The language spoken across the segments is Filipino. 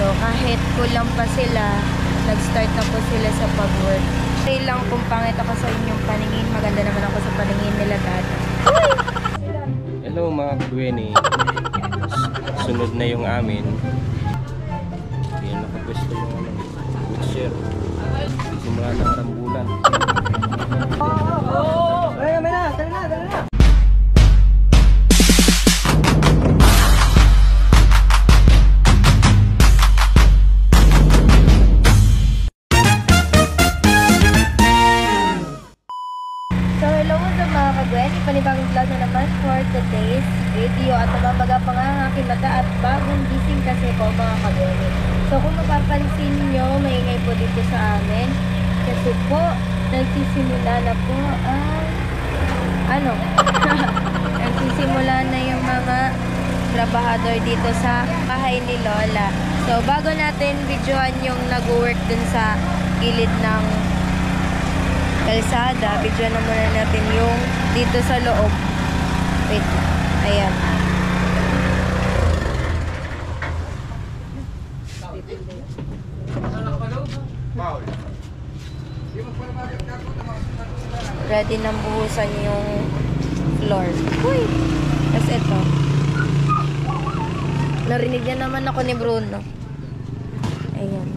So kahit kulang pa sila, nag-start na po sila sa pag-work. Say lang kung pangit ako sa inyong paningin, maganda naman ako sa paningin nila dati. Hello mga kagweni. Sunod na yung amin. Hindi na nakapwesto yung wood share. Simula ng rambulan. May na, tara na. So hello sa mga kagweni, panibagong vlog na naman for today's video. At namabaga pa nga ang aking mata at bagong gising kasi po mga kagweni. So kung mapapansin nyo, maingay po dito sa amin. Kasi po, nagsisimula na po ang nagsisimula na yung mga trabahador dito sa bahay ni Lola. So bago natin videoan yung nag-work dun sa gilid ng kalsada, video na muna natin yung dito sa loob. Wait, ayan. Ready nang buhusan yung floor. Uy! Tapos ito. Narinig niya naman ako ni Bruno. Ayan.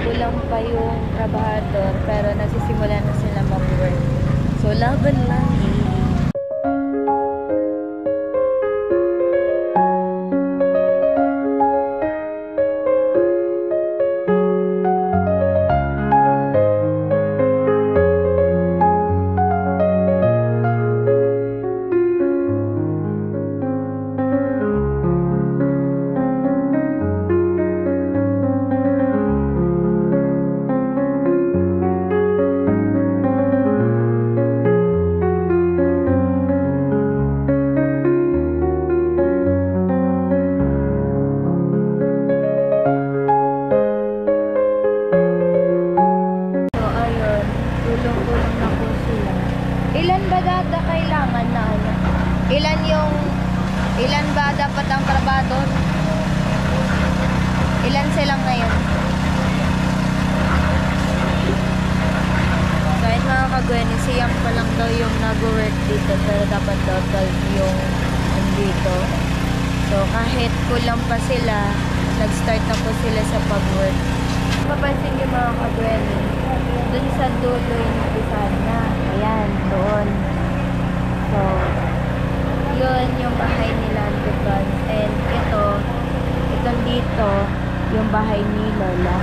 Kulang pa yung trabahador pero nagsisimula na sila mag-work. So laban lang Ilan ba dapat ang trabador? Ilan silang ngayon? So ayun mga kagweni, siyang pa lang daw yung nag-work dito pero dapat daw 12 yung dito. So kahit kulang pa sila, nag-start na po sila sa pag-work. Mapansin yung mga kagweni, dun sa dulo yung umpisahan na. Ayan, doon. So yun yung bahay nila Antukan. And itong dito, yung bahay ni Lola.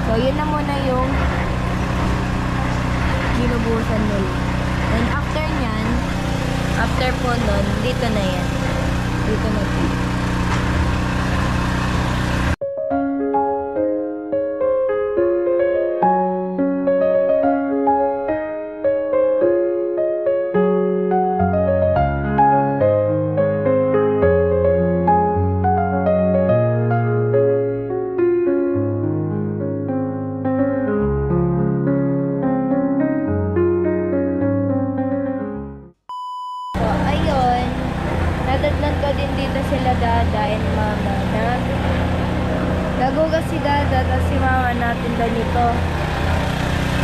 So yun na muna yung binubuhusan nila. And after nyan, after po nun, dito na yan. Dito na po. Nadadlan ko din dito sila Dada and Mama na nagugas si Dada tapos si Mama natin ganito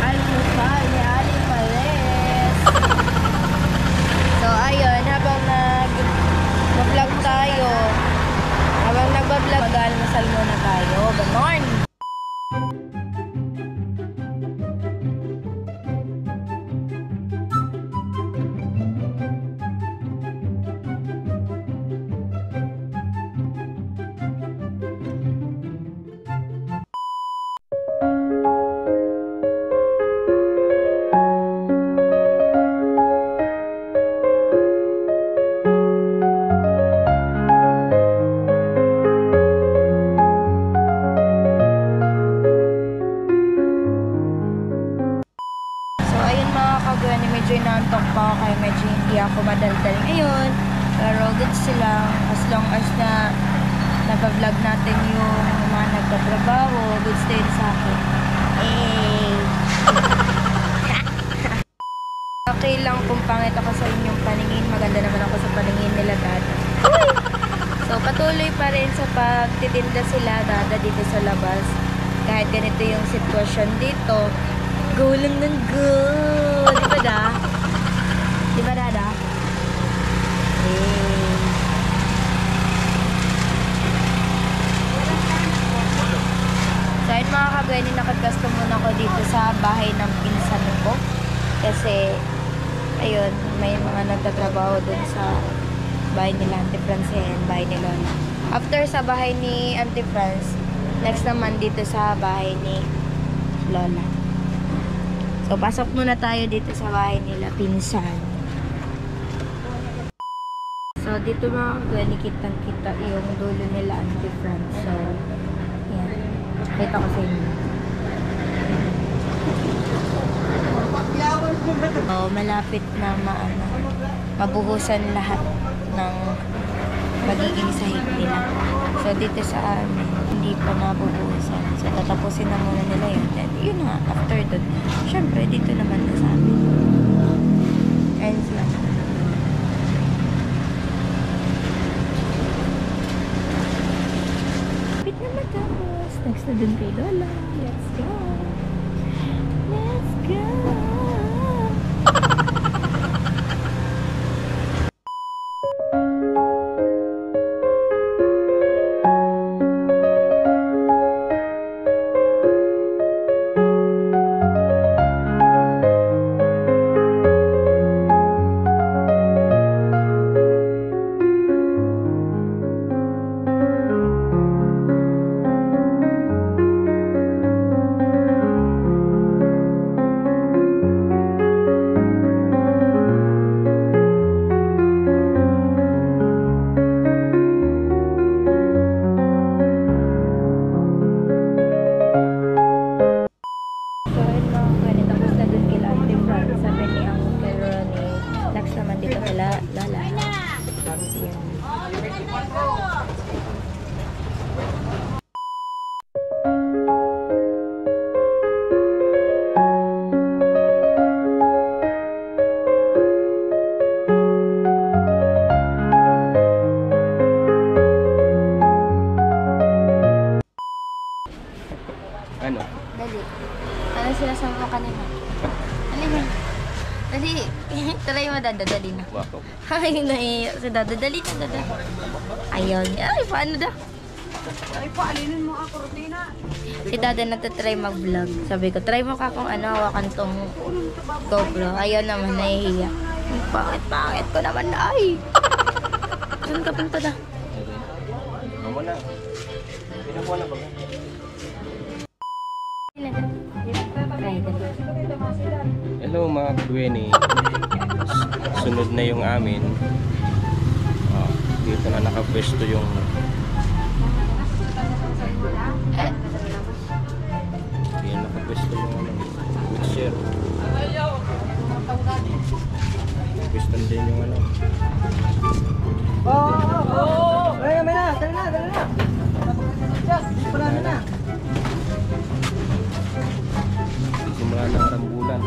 almusal ni Ali Pares. So ayun, habang nag-vlog tayo, habang nag-vlog, mag-almusal muna tayo. Good morning! ngayon. Pero goods lang. As long as na nag-vlog natin yung mga nagtatrabaho, goods din sa akin. Okay lang kung pangit ako sa inyong paningin. Maganda naman ako sa paningin nila, Dada. So, patuloy pa rin sa pagtitinda sila, Dada, dito sa labas. Kahit ganito yung sitwasyon dito, go lang ng go. Di ba, Da? Di ba, Dada? So, ayun mga kagani, nakagasto muna ako dito sa bahay ng pinsan ko. Kasi, ayun, may mga nagtatrabaho dun sa bahay nila Auntie France and bahay ni Lola. After sa bahay ni Auntie France, next naman dito sa bahay ni Lola. So, pasok muna tayo dito sa bahay nila pinsan. So, dito mga kagani, kitang-kita yung dulo nila Auntie France. So, yan. Kita ko sa inyo. So, malapit na mabuhusan lahat ng magiging sahig nila. So, dito sa amin, hindi pa nabubuhusan. So, tatapusin na muna nila yun. Then, yun nga, after dun, syempre, dito naman na sa amin. And sila. Kapit na matapos. Next na dun kay Lola. Let's go. Let's go. Ano? Dali. Ano sinasabi mo kanina? Dali mo. Dali. Try mo, Dada. Dali na. Wako. Ay, naiiyak si Dada. Dali na, Dada. Ayaw niya. Ay, paano da? Ay, paalinin mo ako, Rutina. Si Dada nagtatry mag-vlog. Sabi ko, try mo ka kung ano, hawakan tong GoPro. Ayaw naman, nahihiya. Bakit ko naman na ay? Saan ka punta na? Mama na. Pinakuha na ba? Hello mga kagweni. Sunod na yung amin. Dito na nakapwesto yung nakapwesto yung wheelchair. Pwesto din yung ano. May na, dala na. Marami na. Simula ng rambulan.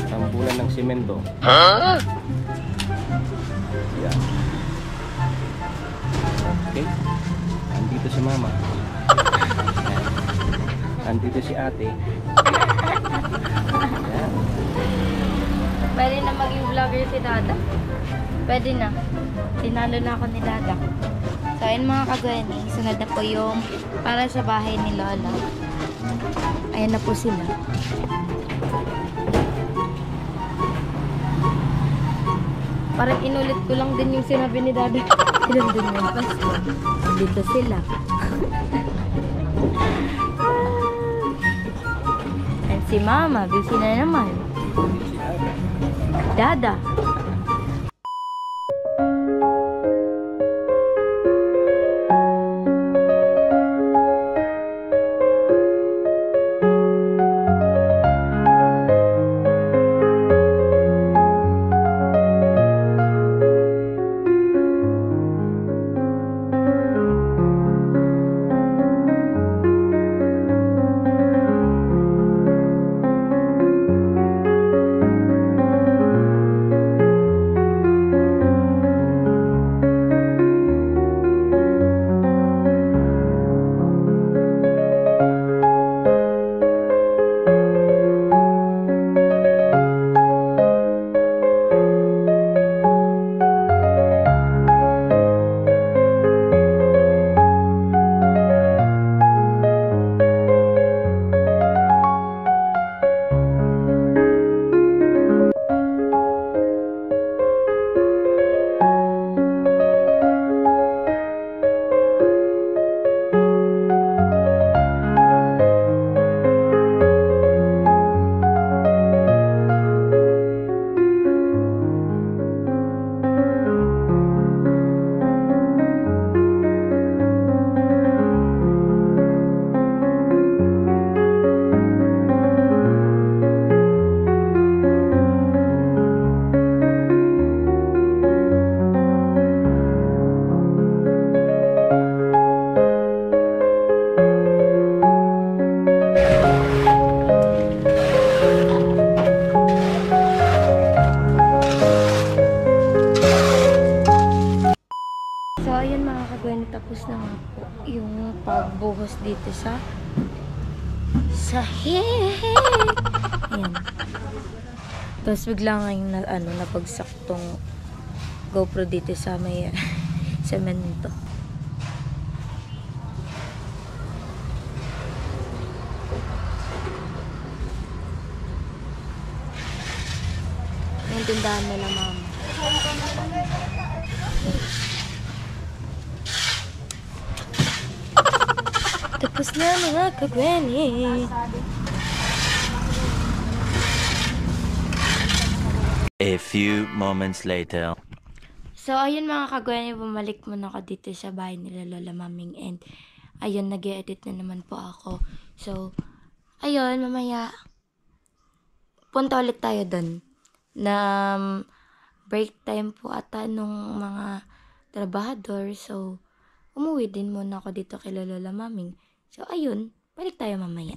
Rambulan ng simento. Yan. Okay. Andito si mama. Andito si ate. Yan. Pwede na maging vlogger si Dada. Pwede na. Tinalo na ako ni Dada. So, ayun mga kagweni. Sunod na po yung para sa bahay ni Lola. Ayan na po sila. Parang inulit ko lang din yung sinabi ni Dada. Ilan din yung pasto. Dito sila. And si Mama, busy na naman. Dada. Tapos na nga po yung pagbuhos dito sa sahig. Ayan. Tapos bigla nga yung napagsak tong GoPro dito sa may semento. Yung tindahan nila, ma'am. Tapos na mga kagweni. A few moments later. So, ayun mga kagweni, bumalik muna ako dito sa bahay nila Lola Maming. And, ayun, nag-edit na naman po ako. So, ayun, mamaya, punta ulit tayo dun. Na break time po ata nung mga trabahador. So, umuwi din muna ako dito kay Lola Maming. So, ayun, balik tayo mamaya.